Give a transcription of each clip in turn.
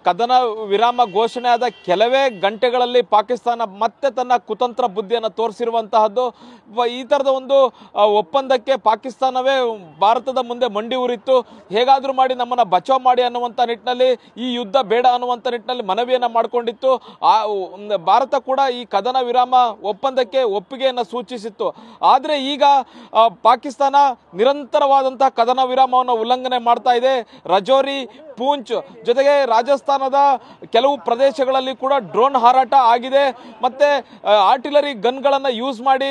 ಕದನ ವಿರಾಮ ಘೋಷಣೆ ಆದ ಕೆಲವೇ ಗಂಟೆಗಳಲ್ಲಿ ಪಾಕಿಸ್ತಾನ ಮತ್ತೆ ತನ್ನ ಕುತಂತ್ರ ಬುದ್ಧಿಯನ್ನು ತೋರಿಸಿರುವಂತಹದ್ದು. ಈ ತರದ ಒಂದು ಒಪ್ಪಂದಕ್ಕೆ ಪಾಕಿಸ್ತಾನವೇ ಭಾರತದ ಮುಂದೆ ಮಂಡಿ ಊರಿತ್ತು. ಹೇಗಾದ್ರೂ ಮಾಡಿ ನಮ್ಮನ್ನ ಬಚಾವ್ ಮಾಡಿ ಅನ್ನುವಂಥ ನಿಟ್ಟಿನಲ್ಲಿ, ಈ ಯುದ್ಧ ಬೇಡ ಅನ್ನುವಂಥ ನಿಟ್ಟಿನಲ್ಲಿ ಮನವಿಯನ್ನ ಮಾಡಿಕೊಂಡಿತ್ತು. ಭಾರತ ಕೂಡ ಈ ಕದನ ವಿರಾಮ ಒಪ್ಪಂದಕ್ಕೆ ಒಪ್ಪಿಗೆಯನ್ನು ಸೂಚಿಸಿತ್ತು. ಆದರೆ ಈಗ ಪಾಕಿಸ್ತಾನ ನಿರಂತರವಾದಂತಹ ಕದನ ವಿರಾಮವನ್ನು ಉಲ್ಲಂಘನೆ ಮಾಡ್ತಾ ಇದೆ. ರಜೌರಿ, ಪೂಂಚ್ ಜೊತೆಗೆ ರಾಜಸ್ಥಾನದ ಕೆಲವು ಪ್ರದೇಶಗಳಲ್ಲಿ ಕೂಡ ಡ್ರೋನ್ ಹಾರಾಟ ಆಗಿದೆ. ಮತ್ತೆ ಆರ್ಟಿಲರಿ ಗನ್ಗಳನ್ನು ಯೂಸ್ ಮಾಡಿ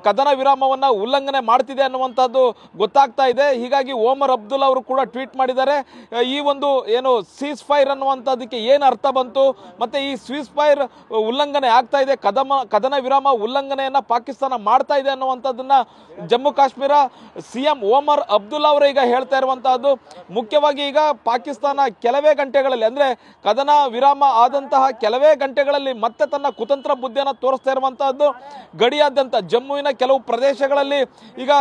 ಕದನ ವಿರಾಮವನ್ನು ಉಲ್ಲಂಘನೆ ಮಾಡ್ತಿದೆ ಅನ್ನುವಂಥದ್ದು ಗೊತ್ತಾಗ್ತಾ ಇದೆ. ಹೀಗಾಗಿ ಓಮರ್ ಅಬ್ದುಲ್ಲಾ ಅವರು ಕೂಡ ಟ್ವೀಟ್ ಮಾಡಿದ್ದಾರೆ. ಈ ಒಂದು ಏನು ಸೀಸ್ ಫೈರ್ ಅನ್ನುವಂಥದ್ದಕ್ಕೆ ಏನು ಅರ್ಥ ಬಂತು, ಮತ್ತೆ ಈ ಸೀಸ್ ಫೈರ್ ಉಲ್ಲಂಘನೆ ಆಗ್ತಾ ಇದೆ, ಕದನ ವಿರಾಮ ಉಲ್ಲಂಘನೆಯನ್ನ ಪಾಕಿಸ್ತಾನ ಮಾಡ್ತಾ ಇದೆ ಅನ್ನುವಂಥದ್ದನ್ನ ಜಮ್ಮು ಕಾಶ್ಮೀರ ಸಿಎಂ ಓಮರ್ ಅಬ್ದುಲ್ಲಾ ಅವರು ಈಗ ಹೇಳ್ತಾ ಇರುವಂತಹದ್ದು. ಮುಖ್ಯವಾಗಿ ಈಗ ಪಾಕಿಸ್ತಾನ ಕೆಲವೇ ಗಂಟೆಗಳಲ್ಲಿ, ಅಂದ್ರೆ ಕದನ ವಿರಾಮ ಆದಂತಹ ಕೆಲವೇ ಗಂಟೆಗಳಲ್ಲಿ ಮತ್ತೆ ತನ್ನ ಕುತಂತ್ರ ಬುದ್ಧಿಯನ್ನು ತೋರಿಸ್ತಾ ಇರುವಂತಹದ್ದು. ಗಡಿಯಾದ್ಯಂತ ಜಮ್ಮುವಿನ ಕೆಲವು ಪ್ರದೇಶಗಳಲ್ಲಿ ಈಗ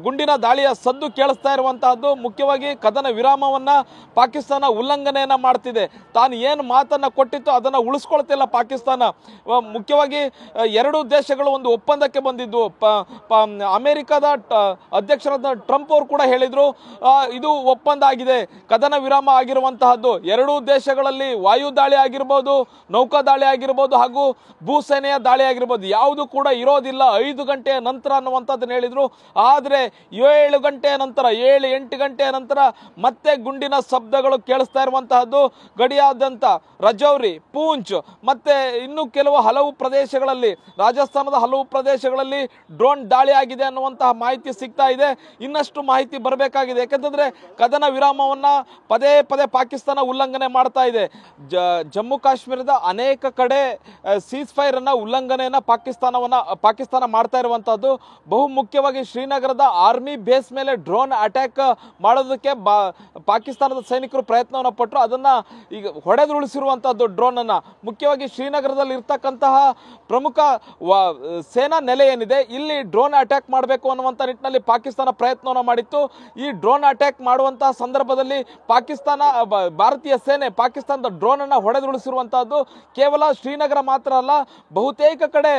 ಗುಂಡಿನ ದಾಳಿಯ ಸದ್ದು ಕೇಳಿಸ್ತಾ ಇರುವಂತಹದ್ದು. ಮುಖ್ಯವಾಗಿ ಕದನ ವಿರಾಮವನ್ನ ಪಾಕಿಸ್ತಾನ ಉಲ್ಲಂಘನೆಯನ್ನ ಮಾಡ್ತಿದೆ. ತಾನು ಏನು ಮಾತನ್ನ ಕೊಟ್ಟಿತ್ತು ಅದನ್ನ ಉಳಿಸ್ಕೊಳ್ತಿಲ್ಲ ಪಾಕಿಸ್ತಾನ. ಮುಖ್ಯವಾಗಿ ಎರಡು ದೇಶಗಳು ಒಂದು ಒಪ್ಪಂದಕ್ಕೆ ಬಂದಿದ್ದು. ಅಮೆರಿಕದ ಅಧ್ಯಕ್ಷರಾದ ಟ್ರಂಪ್ ಅವರು ಕೂಡ ಹೇಳಿದ್ರು, ಇದು ಒಪ್ಪಂದ ಆಗಿದೆ, ಕದನ ವಿರಾಮ ಆಗಿರುವಂತಹದ್ದು. ಎರಡೂ ದೇಶಗಳಲ್ಲಿ ವಾಯು ದಾಳಿ ಆಗಿರ್ಬೋದು, ನೌಕಾ ದಾಳಿ ಆಗಿರ್ಬೋದು, ಹಾಗೂ ಭೂಸೇನೆಯ ದಾಳಿ ಆಗಿರ್ಬೋದು, ಯಾವುದು ಕೂಡ ಇರೋದಿಲ್ಲ 5 ಗಂಟೆಯ ನಂತರ ಅನ್ನುವಂಥದ್ದನ್ನು ಹೇಳಿದ್ರು. ಆದರೆ 7 ಗಂಟೆಯ ನಂತರ, 7-8 ಗಂಟೆಯ ನಂತರ ಮತ್ತೆ ಗುಂಡಿನ ಶಬ್ದಗಳು ಕೇಳಿಸ್ತಾ ಇರುವಂತಹದ್ದು. ಗಡಿಯಾದ್ಯಂತ ರಜೌರಿ, ಪೂಂಚ್ ಮತ್ತೆ ಇನ್ನು ಹಲವು ಪ್ರದೇಶಗಳಲ್ಲಿ, ರಾಜಸ್ಥಾನದ ಹಲವು ಪ್ರದೇಶಗಳಲ್ಲಿ ಡ್ರೋನ್ ದಾಳಿ ಆಗಿದೆ ಅನ್ನುವಂತಹ ಮಾಹಿತಿ ಸಿಗ್ತಾ ಇದೆ. ಇನ್ನಷ್ಟು ಮಾಹಿತಿ ಬರಬೇಕಾಗಿದೆ. ಯಾಕಂತಂದ್ರೆ ಕದನ ವಿರಾಮವನ್ನ ಪದೇ ಪದೇ ಪಾಕಿಸ್ತಾನ ಉಲ್ಲಂಘನೆ ಮಾಡ್ತಾ ಇದೆ. ಜಮ್ಮು ಕಾಶ್ಮೀರದ ಅನೇಕ ಕಡೆ ಸೀಸ್ ಫೈರ್ ಅನ್ನ ಉಲ್ಲಂಘನೆಯನ್ನ ಪಾಕಿಸ್ತಾನ ಮಾಡ್ತಾ ಇರುವಂತಹದ್ದು. ಬಹು ಮುಖ್ಯವಾಗಿ ಶ್ರೀನಗರದ ಆರ್ಮಿ ಬೇಸ್ ಮೇಲೆ ಡ್ರೋನ್ ಅಟ್ಯಾಕ್ ಮಾಡೋದಕ್ಕೆ ಪಾಕಿಸ್ತಾನದ ಸೈನಿಕರು ಪ್ರಯತ್ನವನ್ನು ಪಟ್ಟರು. ಅದನ್ನ ಈಗ ಹೊಡೆದುರುಳಿಸಿರುವಂತಹದ್ದು ಡ್ರೋನ್ ಅನ್ನ. ಮುಖ್ಯವಾಗಿ ಶ್ರೀನಗರದಲ್ಲಿ ಇರ್ತಕ್ಕಂತಹ ಪ್ರಮುಖ ಸೇನಾ ನೆಲೆ ಏನಿದೆ, ಇಲ್ಲಿ ಡ್ರೋನ್ ಅಟ್ಯಾಕ್ ಮಾಡಬೇಕು ಅನ್ನುವಂಥ ನಿಟ್ಟಿನಲ್ಲಿ ಪಾಕಿಸ್ತಾನ ಪ್ರಯತ್ನವನ್ನು ಮಾಡಿತ್ತು. ಈ ಡ್ರೋನ್ ಅಟ್ಯಾಕ್ ಮಾಡುವಂತಹ ಸಂದರ್ಭದಲ್ಲಿ ಭಾರತೀಯ ಸೇನೆ ಪಾಕಿಸ್ತಾನದ ಡ್ರೋನ್ ಅನ್ನ ಹೊಡೆದುರುಳಿಸಿರುವಂತಹದ್ದು. ಕೇವಲ ಶ್ರೀನಗರ ಮಾತ್ರ ಅಲ್ಲ, ಬಹುತೇಕ ಕಡೆ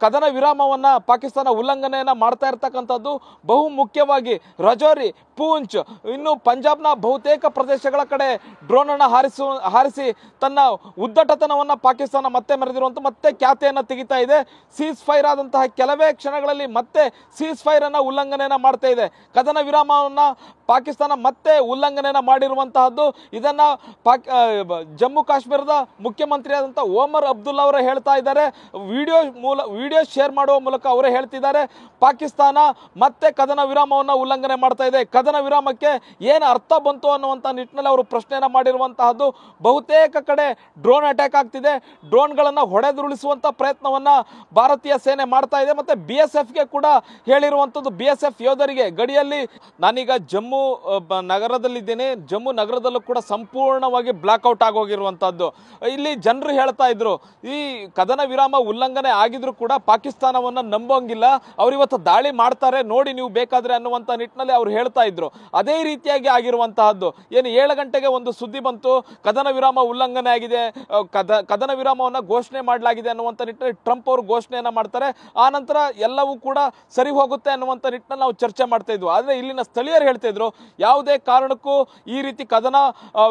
ಕದನ ವಿರಾಮವನ್ನ ಪಾಕಿಸ್ತಾನ ಉಲ್ಲಂಘನೆಯನ್ನ ಮಾಡ್ತಾ ಇರ್ತಕ್ಕಂಥದ್ದು. ಬಹು ಮುಖ್ಯವಾಗಿ ರಜೌರಿ, ಪೂಂಚ್, ಇನ್ನು ಪಂಜಾಬ್ನ ಬಹುತೇಕ ಪ್ರದೇಶಗಳ ಕಡೆ ಡ್ರೋನ್ ಅನ್ನ ಹಾರಿಸಿ ತನ್ನ ಉದ್ದಟತನವನ್ನ ಪಾಕಿಸ್ತಾನ ಮತ್ತೆ ಮೆರೆದಿರುವಂತ ಮತ್ತೆ ಖ್ಯಾತಿಯನ್ನ ತೆಗಿತಾ ಇದೆ. ಸೀಸ್ ಫೈರ್ ಆದಂತಹ ಕೆಲವೇ ಕ್ಷಣಗಳಲ್ಲಿ ಮತ್ತೆ ಸೀಸ್ ಫೈರ್ ಅನ್ನ ಉಲ್ಲಂಘನೆಯನ್ನ ಮಾಡ್ತಾ ಇದೆ. ಕದನ ವಿರಾಮವನ್ನ ಪಾಕಿಸ್ತಾನ ಮತ್ತೆ ಉಲ್ಲಂಘನೆಯನ್ನ ಮಾಡಿರುವಂತಹದ್ದು. ಇದನ್ನ ಜಮ್ಮು ಕಾಶ್ಮೀರದ ಮುಖ್ಯಮಂತ್ರಿಯಾದಂಥ ಓಮರ್ ಅಬ್ದುಲ್ಲಾ ಅವರು ಹೇಳ್ತಾ ಇದ್ದಾರೆ. ವಿಡಿಯೋ ಶೇರ್ ಮಾಡುವ ಮೂಲಕ ಅವರೇ ಹೇಳ್ತಿದ್ದಾರೆ, ಪಾಕಿಸ್ತಾನ ಮತ್ತೆ ಕದನ ವಿರಾಮವನ್ನ ಉಲ್ಲಂಘನೆ ಮಾಡ್ತಾ ಇದೆ. ಕದನ ವಿರಾಮಕ್ಕೆ ಏನು ಅರ್ಥ ಬಂತು ಅನ್ನುವಂಥ ನಿಟ್ಟಿನಲ್ಲಿ ಅವರು ಪ್ರಶ್ನೆಯನ್ನ ಮಾಡಿರುವಂತಹದ್ದು. ಬಹುತೇಕ ಕಡೆ ಡ್ರೋನ್ ಅಟ್ಯಾಕ್ ಆಗ್ತಿದೆ. ಡ್ರೋನ್ಗಳನ್ನ ಹೊಡೆದುರುಳಿಸುವಂತ ಪ್ರಯತ್ನವನ್ನ ಭಾರತೀಯ ಸೇನೆ ಮಾಡ್ತಾ ಇದೆ. ಮತ್ತೆ BSFಗೆ ಕೂಡ ಹೇಳಿರುವಂತದ್ದು, BSF ಯೋಧರಿಗೆ ಗಡಿಯಲ್ಲಿ. ನಾನೀಗ ಜಮ್ಮು ನಗರದಲ್ಲಿದ್ದೇನೆ. ಜಮ್ಮು ನಗರದಲ್ಲೂ ಕೂಡ ಸಂಪೂರ್ಣವಾಗಿ ಬ್ಲಾಕ್ಔಟ್ ಆಗೋಗಿರುವಂತಹದ್ದು. ಇಲ್ಲಿ ಜನರು ಹೇಳ್ತಾ ಇದ್ರು, ಈ ಕದನ ವಿರಾಮ ಉಲ್ಲಂಘನೆ ಆಗಿದ್ರು ಕೂಡ ಪಾಕಿಸ್ತಾನವನ್ನ ನಂಬೋಂಗಿಲ್ಲ, ಅವರಿವತ್ತು ದಾಳಿ ಮಾಡ್ತಾರೆ ನೋಡಿ ನೀವು ಬೇಕಾದ್ರೆ ಅನ್ನುವಂಥ ನಿಟ್ಟಿನಲ್ಲಿ ಅವ್ರು ಹೇಳ್ತಾ ಇದ್ರು. ಅದೇ ರೀತಿಯಾಗಿ ಆಗಿರುವಂತಹದ್ದು. ಏನು 7 ಗಂಟೆಗೆ ಒಂದು ಸುದ್ದಿ ಬಂತು, ಕದನ ವಿರಾಮ ಉಲ್ಲಂಘನೆ ಆಗಿದೆ, ಕದನ ವಿರಾಮವನ್ನ ಘೋಷಣೆ ಮಾಡಲಾಗಿದೆ ಅನ್ನುವಂಥ ನಿಟ್ಟಿನಲ್ಲಿ ಟ್ರಂಪ್ ಅವರು ಘೋಷಣೆಯನ್ನ ಮಾಡ್ತಾರೆ. ಆ ನಂತರ ಎಲ್ಲವೂ ಕೂಡ ಸರಿ ಹೋಗುತ್ತೆ ಅನ್ನುವಂಥ ನಿಟ್ಟಿನಲ್ಲಿ ನಾವು ಚರ್ಚೆ ಮಾಡ್ತಾ ಇದ್ವು. ಆದ್ರೆ ಇಲ್ಲಿನ ಸ್ಥಳೀಯರು ಹೇಳ್ತಾ ಇದ್ರು, ಯಾವುದೇ ಕಾರಣಕ್ಕೂ ಈ ರೀತಿ ಕದನ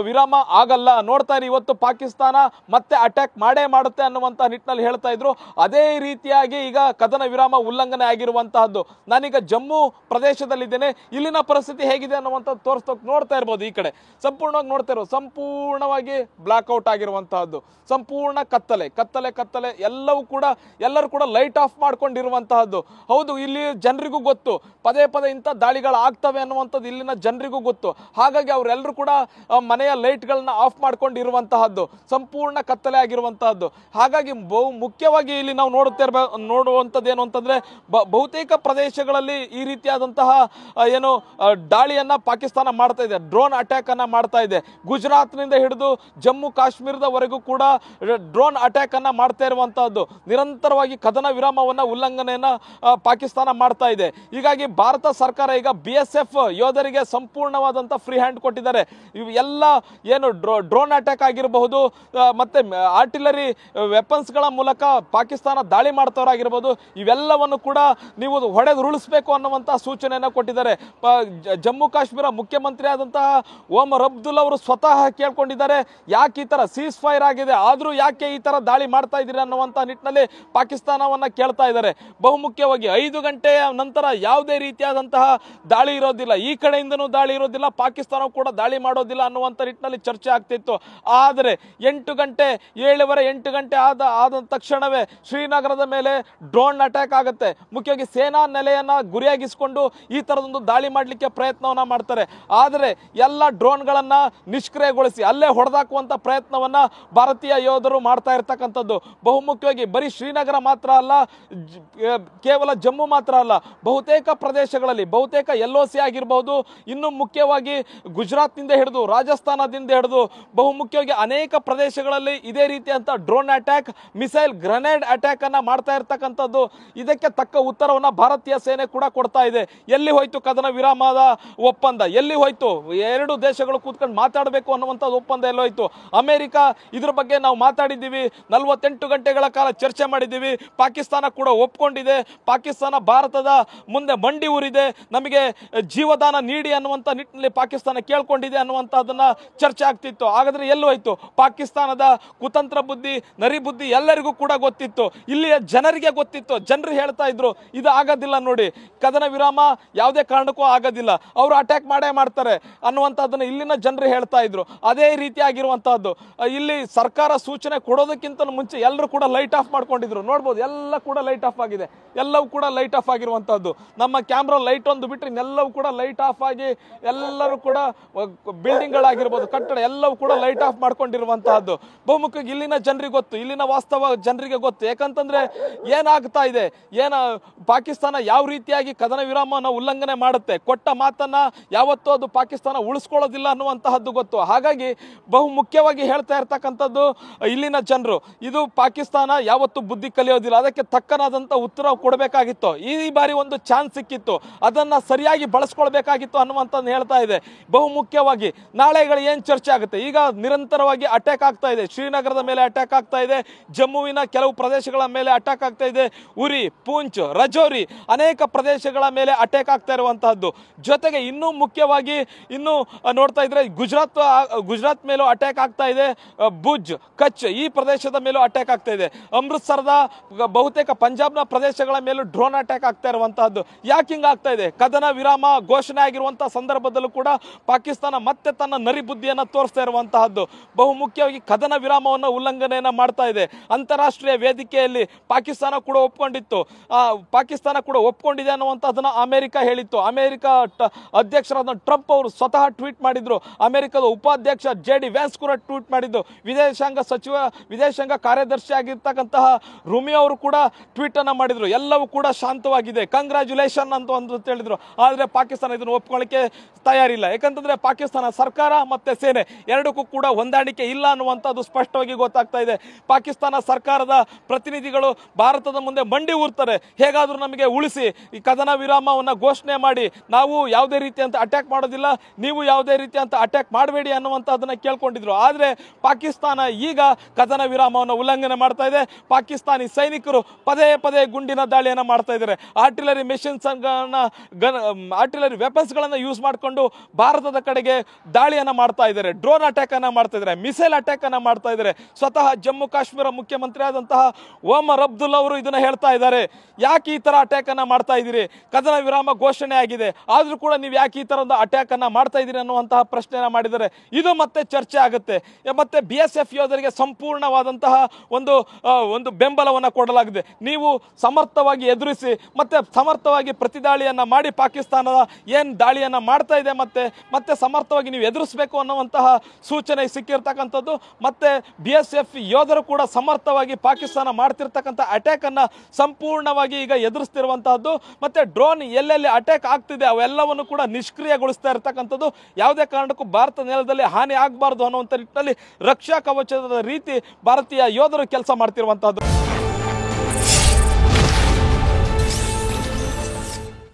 ವಿರಾಮ ಆಗಲ್ಲ, ನೋಡ್ತಾ ಇರಿ ಇವತ್ತು ಪಾಕಿಸ್ತಾನ ಮತ್ತೆ ಅಟ್ಯಾಕ್ ಮಾಡೇ ಮಾಡುತ್ತೆ ಅನ್ನುವಂಥ ನಿಟ್ಟಿನಲ್ಲಿ ಹೇಳ್ತಾ ಇದ್ರು. ಅದೇ ರೀತಿಯಾಗಿ ಈಗ ಕದನ ವಿರಾಮ ಉಲ್ಲಂಘನೆ ಆಗಿರುವಂತಹದ್ದು. ನಾನೀಗ ಜಮ್ಮು ಪ್ರದೇಶದಲ್ಲಿದ್ದೇನೆ. ಇಲ್ಲಿನ ಪರಿಸ್ಥಿತಿ ಹೇಗಿದೆ ಅನ್ನುವಂಥದ್ದು ನೋಡ್ತಾ ಇರ್ಬೋದು. ಈ ಕಡೆ ಸಂಪೂರ್ಣವಾಗಿ ನೋಡ್ತಾ ಇರೋ, ಸಂಪೂರ್ಣವಾಗಿ ಬ್ಲಾಕ್ಔಟ್ ಆಗಿರುವಂತಹದ್ದು, ಸಂಪೂರ್ಣ ಕತ್ತಲೆ ಎಲ್ಲರೂ ಕೂಡ ಲೈಟ್ ಆಫ್ ಮಾಡ್ಕೊಂಡಿರುವಂತಹದ್ದು. ಹೌದು, ಇಲ್ಲಿ ಜನರಿಗೂ ಗೊತ್ತು ಪದೇ ಪದೇ ಇಂಥ ದಾಳಿಗಳು ಆಗ್ತವೆ ಅನ್ನುವಂಥದ್ದು ಇಲ್ಲಿನ ಜನರಿಗೂ ಗೊತ್ತು. ಹಾಗಾಗಿ ಅವರೆಲ್ಲರೂ ಕೂಡ ಮನೆಯ ಲೈಟ್ಗಳನ್ನ ಆಫ್ ಮಾಡ್ಕೊಂಡಿರುವಂತಹದ್ದು, ಸಂಪೂರ್ಣ ಕತ್ತಲೆ ಆಗಿರುವಂತಹದ್ದು. ಹಾಗಾಗಿ ಬಹು ಮುಖ್ಯವಾಗಿ ಇಲ್ಲಿ ನಾವು ನೋಡುವಂಥದ್ದು ಏನು ಅಂತಂದ್ರೆ, ಬಹುತೇಕ ಪ್ರದೇಶಗಳಲ್ಲಿ ಈ ರೀತಿಯಾದಂತಹ ಏನು ದಾಳಿಯನ್ನ ಪಾಕಿಸ್ತಾನ ಮಾಡ್ತಾ ಇದೆ, ಡ್ರೋನ್ ಅಟ್ಯಾಕ್ ಅನ್ನ ಮಾಡ್ತಾ ಇದೆ. ಗುಜರಾತ್ನಿಂದ ಹಿಡಿದು ಜಮ್ಮು ಕಾಶ್ಮೀರದವರೆಗೂ ಕೂಡ ಡ್ರೋನ್ ಅಟ್ಯಾಕ್ ಅನ್ನ ಮಾಡ್ತಾ ಇರುವಂತಹದ್ದು. ನಿರಂತರವಾಗಿ ಕದನ ವಿರಾಮವನ್ನ ಉಲ್ಲಂಘನೆಯನ್ನ ಪಾಕಿಸ್ತಾನ ಮಾಡ್ತಾ ಇದೆ. ಹೀಗಾಗಿ ಭಾರತ ಸರ್ಕಾರ ಈಗ BSF ಯೋಧರಿಗೆ ಸಂಪೂರ್ಣವಾದಂತ ಫ್ರೀ ಹ್ಯಾಂಡ್ ಕೊಟ್ಟಿದ್ದಾರೆ. ಎಲ್ಲ ಇವೆಲ್ಲ ಏನು ಡ್ರೋನ್ ಅಟ್ಯಾಕ್ ಆಗಿರಬಹುದು, ಮತ್ತೆ ಆರ್ಟಿಲರಿ ವೆಪನ್ಸ್ಗಳ ಮೂಲಕ ಪಾಕಿಸ್ತಾನ ದಾಳಿ ಮಾಡ್ತವರಾಗಿರ್ಬೋದು, ಇವೆಲ್ಲವನ್ನು ಕೂಡ ನೀವು ಹೊಡೆದುರುಳಿಸಬೇಕು ಅನ್ನುವಂಥ ಸೂಚನೆಯನ್ನು ಕೊಟ್ಟಿದ್ದಾರೆ. ಜಮ್ಮು ಕಾಶ್ಮೀರ ಮುಖ್ಯಮಂತ್ರಿ ಆದಂತಹ ಓಮರ್ ಅಬ್ದುಲ್ಲಾ ಅವರು ಸ್ವತಃ ಕೇಳ್ಕೊಂಡಿದ್ದಾರೆ, ಯಾಕೆ ಈ ತರ ಸೀಸ್ ಫೈರ್ ಆಗಿದೆ ಆದ್ರೂ ಯಾಕೆ ಈ ತರ ದಾಳಿ ಮಾಡ್ತಾ ಇದ್ದೀರಿ ಅನ್ನುವಂಥ ನಿಟ್ಟಿನಲ್ಲಿ ಪಾಕಿಸ್ತಾನವನ್ನ ಕೇಳ್ತಾ ಇದ್ದಾರೆ. ಬಹುಮುಖ್ಯವಾಗಿ 5 ಗಂಟೆಯ ನಂತರ ಯಾವುದೇ ರೀತಿಯಾದಂತಹ ದಾಳಿ ಇರೋದಿಲ್ಲ, ಈ ಕಡೆಯಿಂದನೂ ದಾಳಿ ಇರೋದಿಲ್ಲ, ಪಾಕಿಸ್ತಾನ ಕೂಡ ದಾಳಿ ಮಾಡೋದಿಲ್ಲ ಅನ್ನುವಂಥ ನಿಟ್ಟಿನಲ್ಲಿ ಚರ್ಚೆ ಆಗ್ತಿತ್ತು. ಆದರೆ 8 ಗಂಟೆ 7:15 ಗಂಟೆ ಆದ ತಕ್ಷಣವೇ ಶ್ರೀನಗರದ ಮೇಲೆ ಡ್ರೋನ್ ಅಟ್ಯಾಕ್ ಆಗುತ್ತೆ. ಮುಖ್ಯವಾಗಿ ಸೇನಾ ನೆಲೆಯನ್ನ ಗುರಿಯಾಗಿಸಿಕೊಂಡು ಈ ತರದೊಂದು ದಾಳಿ ಮಾಡಲಿಕ್ಕೆ ಪ್ರಯತ್ನವನ್ನ ಮಾಡ್ತಾರೆ. ಆದರೆ ಎಲ್ಲ ಡ್ರೋನ್ಗಳನ್ನ ನಿಷ್ಕ್ರಿಯಗೊಳಿಸಿ ಅಲ್ಲೇ ಹೊಡೆದಾಕುವಂತ ಪ್ರಯತ್ನವನ್ನ ಭಾರತೀಯ ಯೋಧರು ಮಾಡ್ತಾ ಇರ್ತಕ್ಕಂಥದ್ದು. ಬಹುಮುಖ್ಯವಾಗಿ ಬರೀ ಶ್ರೀನಗರ ಮಾತ್ರ ಅಲ್ಲ, ಕೇವಲ ಜಮ್ಮು ಮಾತ್ರ ಅಲ್ಲ, ಬಹುತೇಕ ಪ್ರದೇಶಗಳಲ್ಲಿ, ಬಹುತೇಕ LOC ಆಗಿರಬಹುದು, ಇನ್ನು ಮುಖ್ಯವಾಗಿ ಗುಜರಾತ್ನಿಂದ ಹಿಡಿದು ರಾಜಸ್ಥಾನದಿಂದ ಹಿಡಿದು ಬಹುಮುಖ್ಯವಾಗಿ ಅನೇಕ ಪ್ರದೇಶಗಳಲ್ಲಿ ಇದೇ ರೀತಿಯಂತ drone attack, missile grenade attack ಅನ್ನ ಮಾಡ್ತಾ ಇರ್ತಕ್ಕಂಥದ್ದು. ಇದಕ್ಕೆ ತಕ್ಕ ಉತ್ತರವನ್ನ ಭಾರತೀಯ ಸೇನೆ ಕೂಡ ಕೊಡ್ತಾ ಇದೆ. ಎಲ್ಲಿ ಹೋಯ್ತು ಕದನ ವಿರಾಮದ ಒಪ್ಪಂದ, ಎಲ್ಲಿ ಹೋಯ್ತು 2 ದೇಶಗಳು ಕೂತ್ಕೊಂಡು ಮಾತಾಡಬೇಕು ಅನ್ನುವಂಥದ್ದು ಒಪ್ಪಂದ ಎಲ್ಲೋಯ್ತು? ಅಮೆರಿಕ ಇದ್ರ ಬಗ್ಗೆ ನಾವು ಮಾತಾಡಿದ್ದೀವಿ, 48 ಗಂಟೆಗಳ ಕಾಲ ಚರ್ಚೆ ಮಾಡಿದ್ದೀವಿ, ಪಾಕಿಸ್ತಾನ ಕೂಡ ಒಪ್ಕೊಂಡಿದೆ, ಪಾಕಿಸ್ತಾನ ಭಾರತದ ಮುಂದೆ ಮಂಡಿ ಊರಿದೆ, ನಮಗೆ ಜೀವದಾನ ನೀಡಿ ಅನ್ನುವಂಥ ನಿಟ್ಟಿನಲ್ಲಿ ಪಾಕಿಸ್ತಾನ ಕೇಳ್ಕೊಂಡಿದೆ ಅನ್ನುವಂಥದ್ದನ್ನ ಚರ್ಚೆ ಆಗ್ತಿತ್ತು. ಹಾಗಾದ್ರೆ ಎಲ್ಲಿ ಹೋಯ್ತು? ಪಾಕಿಸ್ತಾನದ ಕುತಂತ್ರ ಬುದ್ಧಿ, ನರಿ ಬುದ್ಧಿ ಎಲ್ಲರಿಗೂ ಕೂಡ ಗೊತ್ತಿತ್ತು, ಇಲ್ಲಿಯ ಜನರಿಗೆ ಗೊತ್ತಿತ್ತು. ಜನರು ಹೇಳ್ತಾ ಇದ್ರು ಇದು ಆಗೋದಿಲ್ಲ ನೋಡಿ, ಕದನ ವಿರಾಮ ಯಾವುದೇ ಕಾರಣಕ್ಕೂ ಆಗೋದಿಲ್ಲ, ಅವರು ಅಟ್ಯಾಕ್ ಮಾಡೇ ಮಾಡ್ತಾರೆ ಅನ್ನುವಂಥದ್ದನ್ನ ಇಲ್ಲಿನ ಜನರು ಹೇಳ್ತಾ ಇದ್ರು. ಅದೇ ರೀತಿಯಾಗಿರುವಂತಹದ್ದು ಇಲ್ಲಿ ಸರ್ಕಾರ ಸೂಚನೆ ಕೊಡೋದಕ್ಕಿಂತ ಮುಂಚೆ ಎಲ್ಲರೂ ಕೂಡ ಲೈಟ್ ಆಫ್ ಮಾಡ್ಕೊಂಡಿದ್ರು. ನೋಡ್ಬೋದು, ಎಲ್ಲ ಕೂಡ ಲೈಟ್ ಆಫ್ ಆಗಿದೆ, ಎಲ್ಲವೂ ಕೂಡ ಲೈಟ್ ಆಫ್ ಆಗಿರುವಂತಹದ್ದು. ನಮ್ಮ ಕ್ಯಾಮ್ರಾ ಲೈಟ್ ಒಂದು ಬಿಟ್ಟರೆ ಎಲ್ಲವೂ ಕೂಡ ಲೈಟ್ ಆಫ್ ಆಗಿ, ಎಲ್ಲರೂ ಕೂಡ ಬಿಲ್ಡಿಂಗ್ ಗಳಾಗಿರ್ಬೋದು, ಕಟ್ಟಡ ಎಲ್ಲವೂ ಕೂಡ ಲೈಟ್ ಆಫ್ ಮಾಡ್ಕೊಂಡಿರುವಂತಹದ್ದು. ಬಹುಮುಖ್ಯವಾಗಿ ಇಲ್ಲಿನ ಜನರಿಗೆ ಗೊತ್ತು, ಇಲ್ಲಿನ ವಾಸ್ತವ ಜನರಿಗೆ ಗೊತ್ತು. ಯಾಕಂತಂದ್ರೆ ಏನಾಗ್ತಾ ಇದೆ, ಪಾಕಿಸ್ತಾನ ಯಾವ ರೀತಿಯಾಗಿ ಕದನ ವಿರಾಮವನ್ನು ಉಲ್ಲಂಘನೆ ಮಾಡುತ್ತೆ, ಕೊಟ್ಟ ಮಾತನ್ನ ಯಾವತ್ತೂ ಅದು ಪಾಕಿಸ್ತಾನ ಉಳಿಸ್ಕೊಳ್ಳೋದಿಲ್ಲ ಅನ್ನುವಂತಹದ್ದು ಗೊತ್ತು. ಹಾಗಾಗಿ ಬಹುಮುಖ್ಯವಾಗಿ ಹೇಳ್ತಾ ಇರ್ತಕ್ಕಂಥದ್ದು ಇಲ್ಲಿನ ಜನರು, ಇದು ಪಾಕಿಸ್ತಾನ ಯಾವತ್ತೂ ಬುದ್ಧಿ ಕಲಿಯೋದಿಲ್ಲ, ಅದಕ್ಕೆ ತಕ್ಕನಾದಂತ ಉತ್ತರ ಕೊಡಬೇಕಾಗಿತ್ತು. ಈ ಬಾರಿ ಒಂದು ಚಾನ್ಸ್ ಸಿಕ್ಕಿತ್ತು, ಅದನ್ನ ಸರಿಯಾಗಿ ಬಳಸ್ಕೊಳ್ಬೇಕಾಗಿತ್ತು ಅನ್ನುವಂಥದ್ದು ಹೇಳ್ತಾ ಇದೆ. ಬಹುಮುಖ್ಯವಾಗಿ ನಾಳೆಗಳು ಏನ್ ಚರ್ಚೆ ಆಗುತ್ತೆ? ಈಗ ನಿರಂತರವಾಗಿ ಅಟ್ಯಾಕ್ ಆಗ್ತಾ ಇದೆ, ಶ್ರೀನಗರದ ಮೇಲೆ ಅಟ್ಯಾಕ್ ಆಗ್ತಾ ಇದೆ, ಜಮ್ಮುವಿನ ಕೆಲವು ಪ್ರದೇಶಗಳ ಮೇಲೆ ಅಟ್ಯಾಕ್ ಆಗ್ತಾ ಇದೆ, ಉರಿ, ಪೂಂಚ್, ರಜೌರಿ ಅನೇಕ ಪ್ರದೇಶಗಳ ಮೇಲೆ ಅಟ್ಯಾಕ್ ಆಗ್ತಾ ಇರುವಂತಹದ್ದು. ಜೊತೆಗೆ ಇನ್ನೂ ಮುಖ್ಯವಾಗಿ ಇನ್ನು ನೋಡ್ತಾ ಇದ್ರೆ ಗುಜರಾತ್ ಮೇಲೂ ಅಟ್ಯಾಕ್ ಆಗ್ತಾ ಇದೆ, ಭುಜ್, ಕಚ್ ಈ ಪ್ರದೇಶದ ಮೇಲೂ ಅಟ್ಯಾಕ್ ಆಗ್ತಾ ಇದೆ, ಅಮೃತ್ಸರದ ಬಹುತೇಕ ಪಂಜಾಬ್ನ ಪ್ರದೇಶಗಳ ಮೇಲೂ ಡ್ರೋನ್ ಅಟ್ಯಾಕ್ ಆಗ್ತಾ ಇರುವಂತಹದ್ದು. ಯಾಕೆ ಹಿಂಗ ಆಗ್ತಾ ಇದೆ? ಕದನ ವಿರಾಮ ಘೋಷಣೆ ಆಗಿರುವಂತಹ ಸಂದರ್ಭದಲ್ಲೂ ಕೂಡ ಪಾಕಿಸ್ತಾನ ಮತ್ತೆ ತನ್ನ ನರಿ ಬುದ್ಧಿಯನ್ನ ತೋರಿಸ್ತಾ ಇರುವಂತಹದ್ದು. ಬಹುಮುಖ್ಯವಾಗಿ ಕದನ ವಿರಾಮವನ್ನು ಉಲ್ಲಂಘನೆಯನ್ನ ಮಾಡ್ತಾ ಇದೆ. ಅಂತಾರಾಷ್ಟ್ರೀಯ ವೇದಿಕೆಯಲ್ಲಿ ಪಾಕಿಸ್ತಾನ ಕೂಡ ಒಪ್ಕೊಂಡಿತ್ತು, ಪಾಕಿಸ್ತಾನ ಕೂಡ ಒಪ್ಕೊಂಡಿದೆ ಅನ್ನುವಂಥದ್ದನ್ನ ಅಮೆರಿಕ ಹೇಳಿತ್ತು. ಅಮೆರಿಕ ಅಧ್ಯಕ್ಷರಾದ ಟ್ರಂಪ್ ಅವರು ಸ್ವತಃ ಟ್ವೀಟ್ ಮಾಡಿದ್ರು, ಅಮೆರಿಕದ ಉಪಾಧ್ಯಕ್ಷ JD ವ್ಯಾನ್ಸ್ ಕೂಡ ಟ್ವೀಟ್ ಮಾಡಿದ್ದು, ವಿದೇಶಾಂಗ ಕಾರ್ಯದರ್ಶಿ ಆಗಿರ್ತಕ್ಕಂತಹ ರುಮಿಯೋ ಅವರು ಕೂಡ ಟ್ವೀಟ್ ಅನ್ನ ಮಾಡಿದ್ರು, ಎಲ್ಲವೂ ಕೂಡ ಶಾಂತವಾಗಿದೆ, ಕಂಗ್ರಾಚುಲೇಷನ್ ಅಂತ ಹೇಳಿದ್ರು. ಆದ್ರೆ ಪಾಕಿಸ್ತಾನ ಇದನ್ನು ಒಪ್ಕೊಳ್ಳಿಕ್ಕೆ ತಯಾರಿಲ್ಲ. ಯಾಕಂತಂದ್ರೆ ಪಾಕಿಸ್ತಾನ ಸರ್ಕಾರ ಮತ್ತೆ ಸೇನೆ ಎರಡಕ್ಕೂ ಕೂಡ ಹೊಂದಾಣಿಕೆ ಇಲ್ಲ ಅನ್ನುವಂಥದ್ದು ಸ್ಪಷ್ಟವಾಗಿ ಗೊತ್ತಾಗ್ತಾ ಇದೆ. ಪಾಕಿಸ್ತಾನ ಸರ್ಕಾರದ ಪ್ರತಿನಿಧಿಗಳು ಭಾರತದ ಮುಂದೆ ಮಂಡಿ ಊರ್ತಾರೆ, ಹೇಗಾದ್ರೂ ನಮಗೆ ಉಳಿಸಿ, ಈ ಕದನ ವಿರಾಮವನ್ನ ಘೋಷಣೆ ಮಾಡಿ, ನಾವು ಯಾವುದೇ ರೀತಿಯಂತ ಅಟ್ಯಾಕ್ ಮಾಡೋದಿಲ್ಲ, ನೀವು ಯಾವುದೇ ರೀತಿಯಂತ ಅಟ್ಯಾಕ್ ಮಾಡಬೇಡಿ ಅನ್ನುವಂಥದ್ದನ್ನ ಕೇಳ್ಕೊಂಡಿದ್ರು. ಆದ್ರೆ ಪಾಕಿಸ್ತಾನ ಈಗ ಕದನ ವಿರಾಮವನ್ನು ಉಲ್ಲಂಘನೆ ಮಾಡ್ತಾ ಇದೆ. ಪಾಕಿಸ್ತಾನಿ ಸೈನಿಕರು ಪದೇ ಪದೇ ಗುಂಡಿನ ದಾಳಿಯನ್ನ ಮಾಡ್ತಾ ಇದ್ದಾರೆ. ಆರ್ಟಿಲರಿ ಆರ್ಟಿಲರಿ ವೆಪನ್ಸ್ ಗಳನ್ನ ಯೂಸ್ ಮಾಡಿಕೊಂಡು ಭಾರತದ ಕಡೆಗೆ ದಾಳಿಯನ್ನ ಮಾಡ್ತಾ ಇದ್ದಾರೆ, ಡ್ರೋನ್ ಅಟ್ಯಾಕ್ ಅನ್ನ ಮಾಡ್ತಾ ಇದ್ದಾರೆ, ಮಿಸೈಲ್ ಅಟ್ಯಾಕ್ ಅನ್ನ ಮಾಡ್ತಾ ಇದ್ದಾರೆ. ಸ್ವತಃ ಜಮ್ಮು ಕಾಶ್ಮೀರ ಮುಖ್ಯಮಂತ್ರಿ ಆದಂತಹ ಓಮರ್ ಅಬ್ದುಲ್ಲಾ ಅವರು ಇದನ್ನ ಹೇಳ್ತಾ ಇದ್ದಾರೆ, ಯಾಕೆ ಈ ತರ ಅಟ್ಯಾಕ್ ಅನ್ನ ಮಾಡ್ತಾ ಇದ್ದೀರಿ? ಕದನ ವಿರಾಮ ಘೋಷಣೆ ಆಗಿದೆ, ಆದ್ರೂ ಕೂಡ ನೀವು ಯಾಕೆ ಈ ತರದ ಅಟ್ಯಾಕ್ ಅನ್ನ ಮಾಡ್ತಾ ಇದ್ದೀರಿ ಅನ್ನುವಂತಹ ಪ್ರಶ್ನೆಯನ್ನ ಮಾಡಿದ್ದಾರೆ. ಇದು ಮತ್ತೆ ಚರ್ಚೆ ಆಗುತ್ತೆ. ಮತ್ತೆ BSF ಯೋಧರಿಗೆ ಸಂಪೂರ್ಣವಾದಂತಹ ಒಂದು ಬೆಂಬಲವನ್ನ ಕೊಡಲಾಗಿದೆ. ನೀವು ಸಮರ್ಥವಾಗಿ ಎದುರಿಸಿ ಮತ್ತೆ ಸಮರ್ಥವಾಗಿ ಪ್ರತಿದಾಳಿಯನ್ನ ಮಾಡಿ, ಪಾಕಿಸ್ತಾನದ ಏನ್ ದಾಳಿಯನ್ನ ಮಾಡ್ತಾ ಇದೆ ಮತ್ತೆ ಸಮರ್ಥವಾಗಿ ನೀವು ಎದುರಿಸಬೇಕು ಅನ್ನುವಂತಹ ಸೂಚನೆ ಸಿಕ್ಕಿರ್ತಕ್ಕಂಥದ್ದು. ಮತ್ತೆ BSF ಯೋಧರು ಕೂಡ ಸಮರ್ಥವಾಗಿ ಪಾಕಿಸ್ತಾನ ಮಾಡ್ತಿರ್ತಕ್ಕಂಥ ಅಟ್ಯಾಕ್ ಅನ್ನ ಸಂಪೂರ್ಣವಾಗಿ ಈಗ ಎದುರಿಸ್ತಿರುವಂತಹದ್ದು. ಮತ್ತೆ ಡ್ರೋನ್ ಎಲ್ಲೆಲ್ಲಿ ಅಟ್ಯಾಕ್ ಆಗ್ತಿದೆ ಅವೆಲ್ಲವನ್ನು ಕೂಡ ನಿಷ್ಕ್ರಿಯಗೊಳಿಸ್ತಾ ಇರ್ತಕ್ಕಂಥದ್ದು. ಯಾವುದೇ ಕಾರಣಕ್ಕೂ ಭಾರತ ನೆಲದಲ್ಲಿ ಹಾನಿ ಆಗಬಾರದು ಅನ್ನುವಂಥ ನಿಟ್ಟಿನಲ್ಲಿ ರಕ್ಷಾ ಕವಚದ ರೀತಿ ಭಾರತೀಯ ಯೋಧರು ಕೆಲಸ ಮಾಡ್ತಿರುವಂತಹದ್ದು.